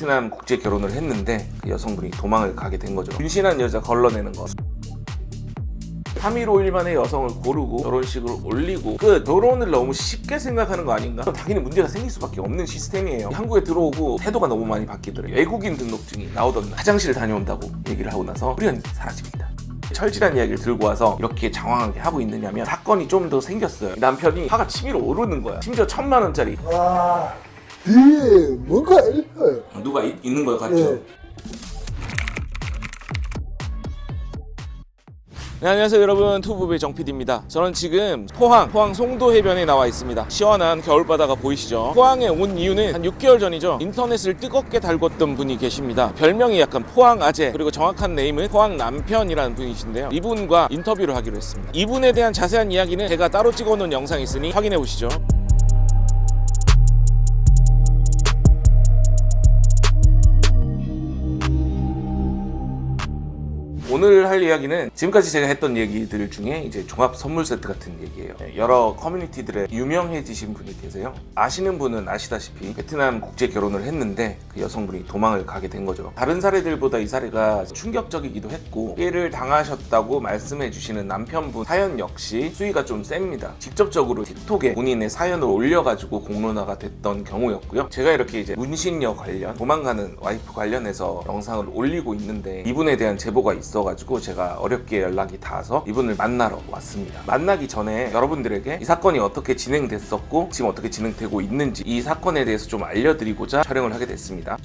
베트남 국제 결혼을 했는데 그 여성분이 도망을 가게 된 거죠. 문신한 여자 걸러내는 거. 3일 5일 만에 여성을 고르고 결혼식을 올리고 결혼을 너무 쉽게 생각하는 거 아닌가? 당연히 문제가 생길 수밖에 없는 시스템이에요. 한국에 들어오고 태도가 너무 많이 바뀌더래요. 외국인 등록증이 나오던 화장실 다녀온다고 얘기를 하고 나서 우연히 사라집니다. 철질한 이야기를 들고 와서 이렇게 장황하게 하고 있느냐면 사건이 좀 더 생겼어요. 남편이 화가 치밀어 오르는 거야. 심지어 1,000만 원짜리. 뒤에 뭔가 있어요. 누가 있는 거 같죠? 네. 네, 안녕하세요 여러분, 투부의 정PD입니다. 저는 지금 포항 송도 해변에 나와 있습니다. 시원한 겨울바다가 보이시죠? 포항에 온 이유는 한 6개월 전이죠. 인터넷을 뜨겁게 달궜던 분이 계십니다. 별명이 약간 포항 아재, 그리고 정확한 네임은 포항 남편이라는 분이신데요. 이분과 인터뷰를 하기로 했습니다. 이분에 대한 자세한 이야기는 제가 따로 찍어놓은 영상이 있으니 확인해 보시죠. 오늘 할 이야기는 지금까지 제가 했던 얘기들 중에 이제 종합 선물 세트 같은 얘기예요. 여러 커뮤니티들에 유명해지신 분이 계세요. 아시는 분은 아시다시피 베트남 국제 결혼을 했는데 그 여성분이 도망을 가게 된 거죠. 다른 사례들보다 이 사례가 충격적이기도 했고, 피해를 당하셨다고 말씀해 주시는 남편분 사연 역시 수위가 좀 셉니다. 직접적으로 틱톡에 본인의 사연을 올려가지고 공론화가 됐던 경우였고요. 제가 이렇게 이제 문신녀 관련, 도망가는 와이프 관련해서 영상을 올리고 있는데 이분에 대한 제보가 있어가지고 제가 어렵게 연락이 닿아서 이분을 만나러 왔습니다. 만나기 전에 여러분들에게 이 사건이 어떻게 진행됐었고 지금 어떻게 진행되고 있는지 이 사건에 대해서 좀 알려드리고자 촬영을 하게 됐습니다.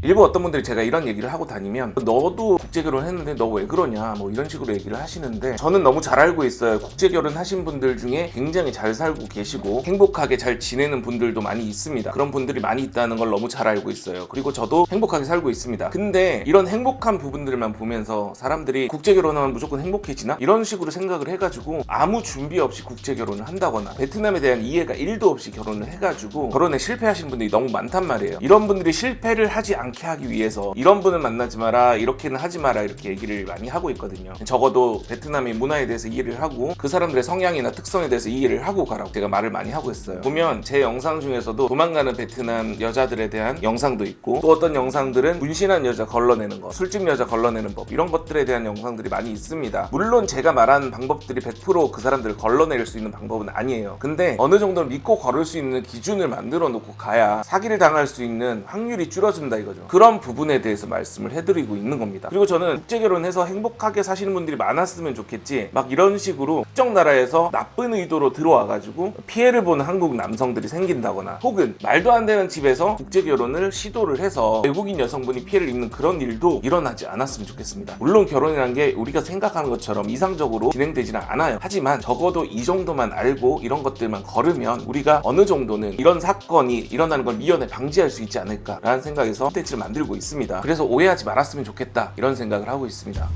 일부 어떤 분들이 제가 이런 얘기를 하고 다니면 너도 국제결혼 했는데 너 왜 그러냐 뭐 이런 식으로 얘기를 하시는데, 저는 너무 잘 알고 있어요. 국제결혼 하신 분들 중에 굉장히 잘 살고 계시고 행복하게 잘 지내는 분들도 많이 있습니다. 그런 분들이 많이 있다는 걸 너무 잘 알고 있어요. 그리고 저도 행복하게 살고 있습니다. 근데 이런 행복한 부분들만 보면서 사람들이 국제결혼하면 무조건 행복해지나? 이런 식으로 생각을 해가지고 아무 준비 없이 국제결혼을 한다거나 베트남에 대한 이해가 1도 없이 결혼을 해가지고 결혼에 실패하신 분들이 너무 많단 말이에요. 이런 분들이 실패를 하지 않게 하기 위해서 이런 분은 만나지 마라, 이렇게는 하지 마라, 이렇게 얘기를 많이 하고 있거든요. 적어도 베트남의 문화에 대해서 이해를 하고 그 사람들의 성향이나 특성에 대해서 이해를 하고 가라고 제가 말을 많이 하고 있어요. 보면 제 영상 중에서도 도망가는 베트남 여자들에 대한 영상도 있고, 또 어떤 영상들은 문신한 여자 걸러내는 거, 술집 여자 걸러내는 법, 이런 것들에 대한 영상들이 많이 있습니다. 물론 제가 말하는 방법들이 100% 그 사람들을 걸러낼 수 있는 방법은 아니에요. 근데 어느 정도 믿고 걸을 수 있는 기준을 만들어 놓고 가야 사기를 당할 수 있는 확률이 줄어든다 이거죠. 그런 부분에 대해서 말씀을 해드리고 있는 겁니다. 그리고 저는 국제결혼해서 행복하게 사시는 분들이 많았으면 좋겠지, 막 이런 식으로 특정 나라에서 나쁜 의도로 들어와가지고 피해를 보는 한국 남성들이 생긴다거나, 혹은 말도 안 되는 집에서 국제결혼을 시도를 해서 외국인 여성분이 피해를 입는 그런 일도 일어나지 않았으면 좋겠습니다. 물론 결혼이란 게 우리가 생각하는 것처럼 이상적으로 진행되지는 않아요. 하지만 적어도 이 정도만 알고 이런 것들만 걸으면 우리가 어느 정도는 이런 사건이 일어나는 걸 미연에 방지할 수 있지 않을까라는 생각에서 콘텐츠를 만들고 있습니다. 그래서 오해하지 말았으면 좋겠다, 이런 생각을 하고 있습니다.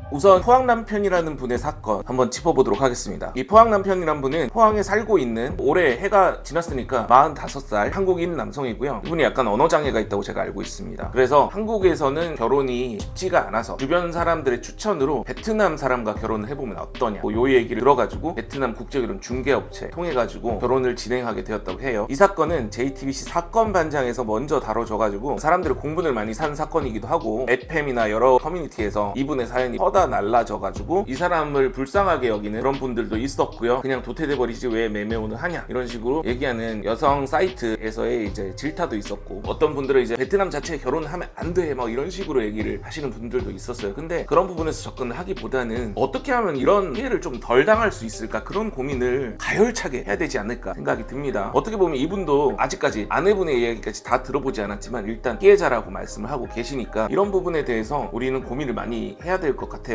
우선 포항 남편이라는 분의 사건 한번 짚어보도록 하겠습니다. 이 포항 남편이라는 분은 포항에 살고 있는, 올해 해가 지났으니까 45살 한국인 남성이고요. 이분이 약간 언어장애가 있다고 제가 알고 있습니다. 그래서 한국에서는 결혼이 쉽지가 않아서 주변 사람들의 추천으로 베트남 사람과 결혼을 해보면 어떠냐, 요 얘기를 들어가지고 베트남 국제결혼 중개업체 통해가지고 결혼을 진행하게 되었다고 해요. 이 사건은 JTBC 사건 반장에서 먼저 다뤄져가지고 사람들이 공분을 많이 산 사건이기도 하고, FM이나 여러 커뮤니티에서 이분의 사연이 날라져가지고 이 사람을 불쌍하게 여기는 그런 분들도 있었고요. 그냥 도태돼버리지 왜 매매혼을 하냐, 이런 식으로 얘기하는 여성 사이트에서의 이제 질타도 있었고, 어떤 분들은 이제 베트남 자체에 결혼을 하면 안 돼 막 이런 식으로 얘기를 하시는 분들도 있었어요. 근데 그런 부분에서 접근을 하기보다는 어떻게 하면 이런 피해를 좀 덜 당할 수 있을까, 그런 고민을 가열차게 해야 되지 않을까 생각이 듭니다. 어떻게 보면 이분도 아직까지 아내분의 이야기까지 다 들어보지 않았지만 일단 피해자라고 말씀을 하고 계시니까 이런 부분에 대해서 우리는 고민을 많이 해야 될 것 같아요.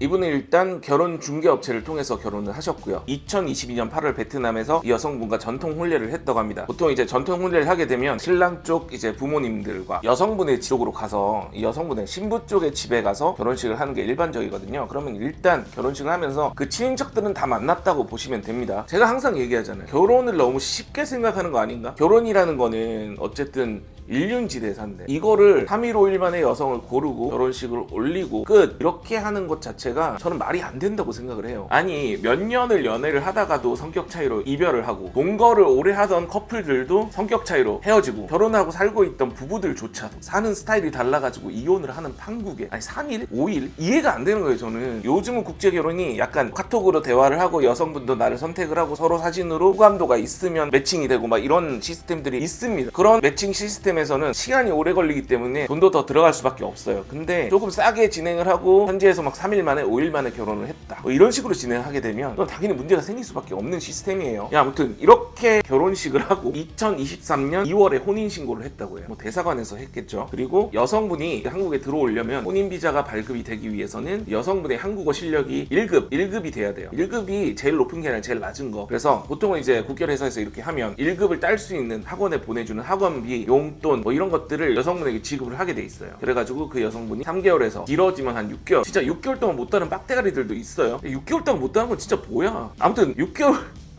이분은 일단 결혼 중개업체를 통해서 결혼을 하셨고요. 2022년 8월 베트남에서 이 여성분과 전통 혼례를 했다고 합니다. 보통 이제 전통 혼례를 하게 되면 신랑 쪽 이제 부모님들과 여성분의 지역으로 가서 이 여성분의 신부 쪽의 집에 가서 결혼식을 하는 게 일반적이거든요. 그러면 일단 결혼식을 하면서 그 친인척들은 다 만났다고 보시면 됩니다. 제가 항상 얘기하잖아요. 결혼을 너무 쉽게 생각하는 거 아닌가? 결혼이라는 거는 어쨌든 일륜지 대사인데 이거를 3일 5일 만에 여성을 고르고 결혼식을 올리고 끝 이렇게 하는 것 자체가 저는 말이 안 된다고 생각을 해요. 아니 몇 년을 연애를 하다가도 성격 차이로 이별을 하고 동거를 오래 하던 커플들도 성격 차이로 헤어지고 결혼하고 살고 있던 부부들조차도 사는 스타일이 달라가지고 이혼을 하는 판국에 아니 3일? 5일? 이해가 안 되는 거예요. 저는 요즘은 국제결혼이 약간 카톡으로 대화를 하고 여성분도 나를 선택을 하고 서로 사진으로 호감도가 있으면 매칭이 되고 막 이런 시스템들이 있습니다. 그런 매칭 시스템에서는 시간이 오래 걸리기 때문에 돈도 더 들어갈 수밖에 없어요. 근데 조금 싸게 진행을 하고 현지에서 막 3일 만에 5일 만에 결혼을 했다 뭐 이런 식으로 진행하게 되면 또 당연히 문제가 생길 수밖에 없는 시스템이에요. 아무튼 이렇게 결혼식을 하고 2023년 2월에 혼인신고를 했다고 해요. 뭐 대사관에서 했겠죠. 그리고 여성분이 한국에 들어오려면 혼인비자가 발급이 되기 위해서는 여성분의 한국어 실력이 1급이 돼야 돼요. 1급이 제일 높은 게 아니라 제일 낮은 거. 그래서 보통은 이제 국결회사에서 이렇게 하면 1급을 딸 수 있는 학원에 보내주는 학원비, 용돈 뭐 이런 것들을 여성분에게 지급을 하게 돼 있어요. 그래가지고 그 여성분이 3개월에서 길어지면 한 6개월, 진짜 6개월 동안 못 따는 빡대가리들도 있어요. 6개월 동안 못 따는 건 진짜 뭐야. 아무튼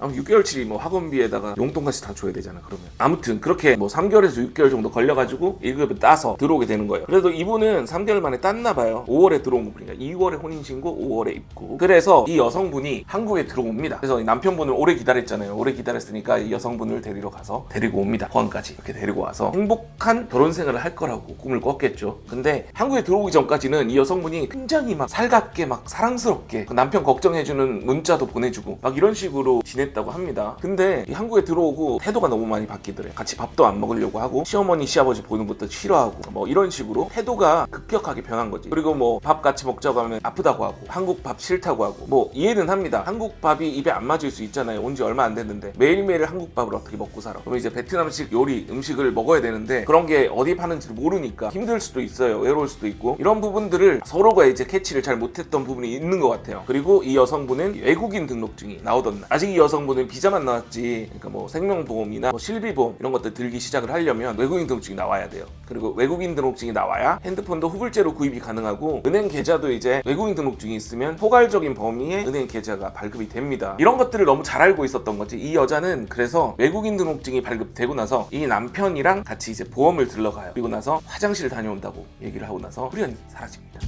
6개월치 뭐 학원비에다가 용돈까지 다 줘야 되잖아. 그러면 아무튼 그렇게 뭐 3개월에서 6개월 정도 걸려가지고 1급을 따서 들어오게 되는 거예요. 그래도 이분은 3개월 만에 땄나 봐요. 5월에 들어온 거 보니까 2월에 혼인신고 5월에 입고. 그래서 이 여성분이 한국에 들어옵니다. 그래서 남편분을 오래 기다렸잖아요. 오래 기다렸으니까 이 여성분을 데리러 가서 데리고 옵니다. 포항까지 이렇게 데리고 와서 행복한 결혼 생활을 할 거라고 꿈을 꿨겠죠. 근데 한국에 들어오기 전까지는 이 여성분이 굉장히 막 살갑게 막 사랑스럽게 그 남편 걱정해주는 문자도 보내주고 막 이런 식으로 지냈다고 합니다. 근데 이 한국에 들어오고 태도가 너무 많이 바뀌더래. 같이 밥도 안 먹으려고 하고 시어머니 시아버지 보는 것도 싫어하고 뭐 이런 식으로 태도가 급격하게 변한 거지. 그리고 뭐 밥 같이 먹자고 하면 아프다고 하고 한국 밥 싫다고 하고 뭐 이해는 합니다. 한국 밥이 입에 안 맞을 수 있잖아요. 온 지 얼마 안 됐는데 매일매일 한국 밥을 어떻게 먹고 살아. 그럼 이제 베트남식 요리 음식을 먹어야 되는데 그런 게 어디 파는지 모르니까 힘들 수도 있어요. 외로울 수도 있고 이런 부분들을 서로가 이제 캐치를 잘 못했던 부분이 있는 것 같아요. 그리고 이 여성분은 외국인 등록증이 나오던 날 아직 이 여성분은 비자만 나왔지 그러니까 뭐 생명보험이나 뭐 실비보험 이런 것들 들기 시작을 하려면 외국인 등록증이 나와야 돼요. 그리고 외국인 등록증이 나와야 핸드폰도 후불제로 구입이 가능하고 은행 계좌도 이제 외국인 등록증이 있으면 포괄적인 범위의 은행 계좌가 발급이 됩니다. 이런 것들을 너무 잘 알고 있었던 거지. 이 여자는 그래서 외국인 등록증이 발급되고 나서 이 남편이랑 같이 이제 보험을 들러가요. 그리고 나서 화장실 다녀온다고 얘기를 하고 나서 후련히 사라집니다.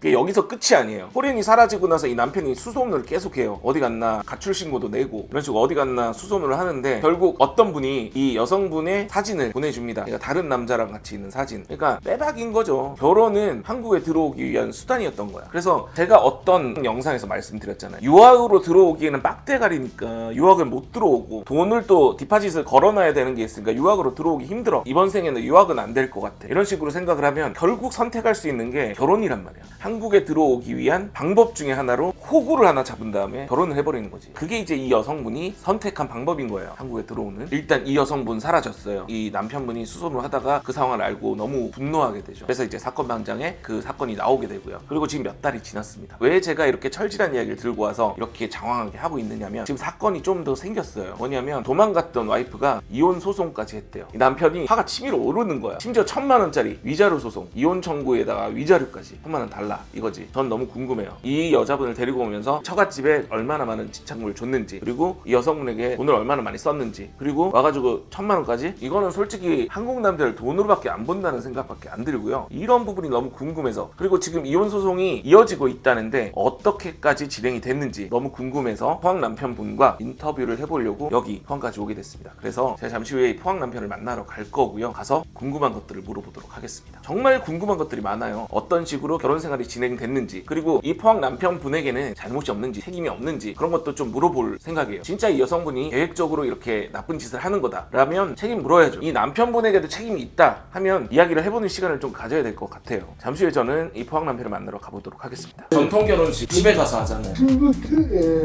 여기서 끝이 아니에요. 호련이 사라지고 나서 이 남편이 수소문을 계속해요. 어디 갔나 가출 신고도 내고 이런 식으로 어디 갔나 수소문을 하는데 결국 어떤 분이 이 여성분의 사진을 보내줍니다. 그러니까 다른 남자랑 같이 있는 사진. 그러니까 빼박인 거죠. 결혼은 한국에 들어오기 위한 수단이었던 거야. 그래서 제가 어떤 영상에서 말씀드렸잖아요. 유학으로 들어오기에는 빡대가리니까 유학을 못 들어오고 돈을 또 디파짓을 걸어놔야 되는 게 있으니까 유학으로 들어오기 힘들어. 이번 생에는 유학은 안 될 것 같아. 이런 식으로 생각을 하면 결국 선택할 수 있는 게 결혼이란 말이야. 한국에 들어오기 위한 방법 중에 하나로 호구를 하나 잡은 다음에 결혼을 해버리는 거지. 그게 이제 이 여성분이 선택한 방법인 거예요. 한국에 들어오는. 일단 이 여성분 사라졌어요. 이 남편분이 수소문을 하다가 그 상황을 알고 너무 분노하게 되죠. 그래서 이제 사건방장에 그 사건이 나오게 되고요. 그리고 지금 몇 달이 지났습니다. 왜 제가 이렇게 철질한 이야기를 들고 와서 이렇게 장황하게 하고 있느냐면 지금 사건이 좀 더 생겼어요. 뭐냐면 도망갔던 와이프가 이혼 소송까지 했대요. 이 남편이 화가 치밀어 오르는 거야. 심지어 1,000만 원짜리 위자료 소송, 이혼 청구에다가 위자료까지 1,000만 원 달라 이거지. 전 너무 궁금해요. 이 여자분을 데리고 오면서 처갓집에 얼마나 많은 집착물을 줬는지, 그리고 이 여성분에게 돈을 얼마나 많이 썼는지, 그리고 와가지고 1,000만 원까지? 이거는 솔직히 한국 남자를 돈으로밖에 안 본다는 생각밖에 안 들고요. 이런 부분이 너무 궁금해서. 그리고 지금 이혼 소송이 이어지고 있다는데 어떻게까지 진행이 됐는지 너무 궁금해서 포항 남편분과 인터뷰를 해보려고 여기 포항까지 오게 됐습니다. 그래서 제가 잠시 후에 포항 남편을 만나러 갈 거고요. 가서 궁금한 것들을 물어보도록 하겠습니다. 정말 궁금한 것들이 많아요. 어떤 식으로 결혼 생활이 진행됐는지, 그리고 이 포항 남편분에게는 잘못이 없는지 책임이 없는지 그런 것도 좀 물어볼 생각이에요. 진짜 이 여성분이 계획적으로 이렇게 나쁜 짓을 하는 거다라면 책임 물어야죠. 이 남편분에게도 책임이 있다 하면 이야기를 해보는 시간을 좀 가져야 될 것 같아요. 잠시 후에 저는 이 포항 남편을 만나러 가보도록 하겠습니다. 전통 결혼식 집에 가서 하잖아요.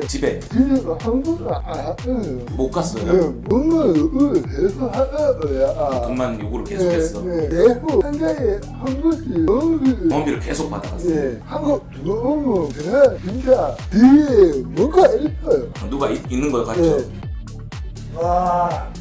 집에 한국은 못 갔어요. 뭔가 계속 하다가 돈만 요구를 계속했어. 계속 한 달에 한 번씩 보험비를 계속 받아갔어. 한국 들어오면 그냥 진짜 뒤에 뭔가 있어요. 누가 있는 거 같죠? 와.